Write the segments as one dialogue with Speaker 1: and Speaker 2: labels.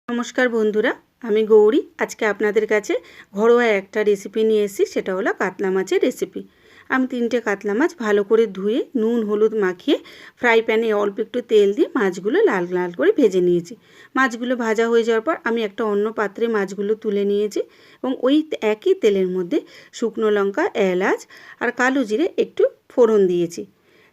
Speaker 1: নমস্কার বন্ধুরা, আমি গৌরী। আজকে আপনাদের কাছে ঘরোয়া একটা রেসিপি নিয়ে এসেছি, সেটা হলো কাতলা মাছের রেসিপি। আমি 3টে কাতলা মাছ ভালো করে ধুয়ে নুন হলুদ মাখিয়ে ফ্রাই প্যানে অল্প একটু তেল দিয়ে মাছগুলো লাল লাল করে ভেজে নিয়েছি। মাছগুলো ভাজা হয়ে যাওয়ার পর আমি একটা অন্য পাত্রে মাছগুলো তুলে নিয়েছি এবং ওই একই তেলের মধ্যে শুকনো লঙ্কা, এলাচ আর কালো জিরে একটু ফোড়ন দিয়েছি।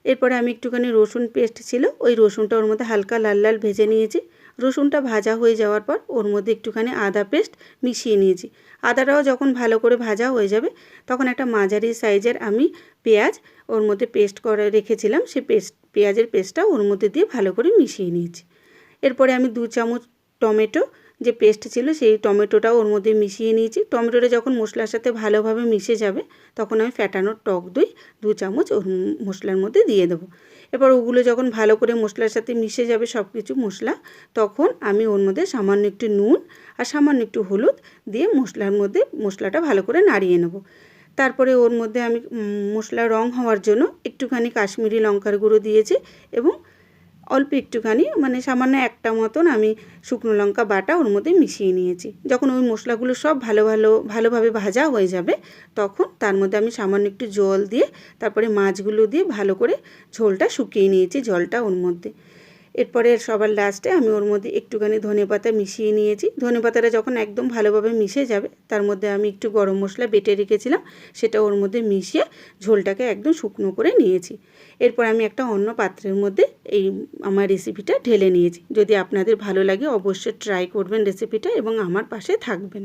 Speaker 1: এরপরে আমি একটুখানি রসুন পেস্ট ছিল, ওই রসুনটা ওর মধ্যে হালকা লাল লাল ভেজে নিয়েছি। রসুনটা ভাজা হয়ে যাওয়ার পর ওর মধ্যে একটুখানি আদা পেস্ট মিশিয়ে নিয়েছি। আদাটাও যখন ভালো করে ভাজা হয়ে যাবে তখন একটা মাঝারি সাইজের আমি পেঁয়াজ ওর মধ্যে পেস্ট করে রেখেছিলাম, সেই পেঁয়াজের পেস্টটা ওর মধ্যে দিয়ে ভালো করে মিশিয়ে নিয়েছি। এরপরে আমি 2 চামচ টমেটো যে পেস্ট ছিল সেই টমেটোটাও ওর মধ্যে মিশিয়ে নিয়েছি। টমেটোটা যখন মশলার সাথে ভালোভাবে মিশে যাবে তখন আমি ফ্যাটানো টক দই 2 চামচ ওর মশলার মধ্যে দিয়ে দেবো। এবার ওগুলো যখন ভালো করে মশলার সাথে মিশে যাবে সব কিছু মশলা, তখন আমি ওর মধ্যে সামান্য একটু নুন আর সামান্য একটু হলুদ দিয়ে মশলাটা ভালো করে নাড়িয়ে নেব। তারপরে ওর মধ্যে আমি মশলা রং হওয়ার জন্য একটুখানি কাশ্মীরি লঙ্কার গুঁড়ো দিয়েছি এবং অল্প একটুখানি সামান্য একটা মতন আমি শুকনো লঙ্কা বাটা ওর মধ্যে মিশিয়ে নিয়েছি। যখন ওই মশলাগুলো সব ভালোভাবে ভাজা হয়ে যাবে তখন তার মধ্যে আমি সামান্য একটু জল দিয়ে তারপরে মাছগুলো দিয়ে ভালো করে ঝোলটা শুকিয়ে নিয়েছি, জলটা ওর মধ্যে। এরপরে সবার লাস্টে আমি ওর মধ্যে একটুখানি ধনেপাতা মিশিয়ে নিয়েছি। ধনেপাতাটা যখন একদম ভালোভাবে মিশে যাবে তার মধ্যে আমি একটু গরম মশলা বেটে রেখেছিলাম, সেটা ওর মধ্যে মিশিয়ে ঝোলটাকে একদম শুকনো করে নিয়েছি। এরপর আমি একটা অন্য পাত্রের মধ্যে এই আমার রেসিপিটা ঢেলে নিয়েছি। যদি আপনাদের ভালো লাগে অবশ্যই ট্রাই করবেন রেসিপিটা এবং আমার পাশে থাকবেন।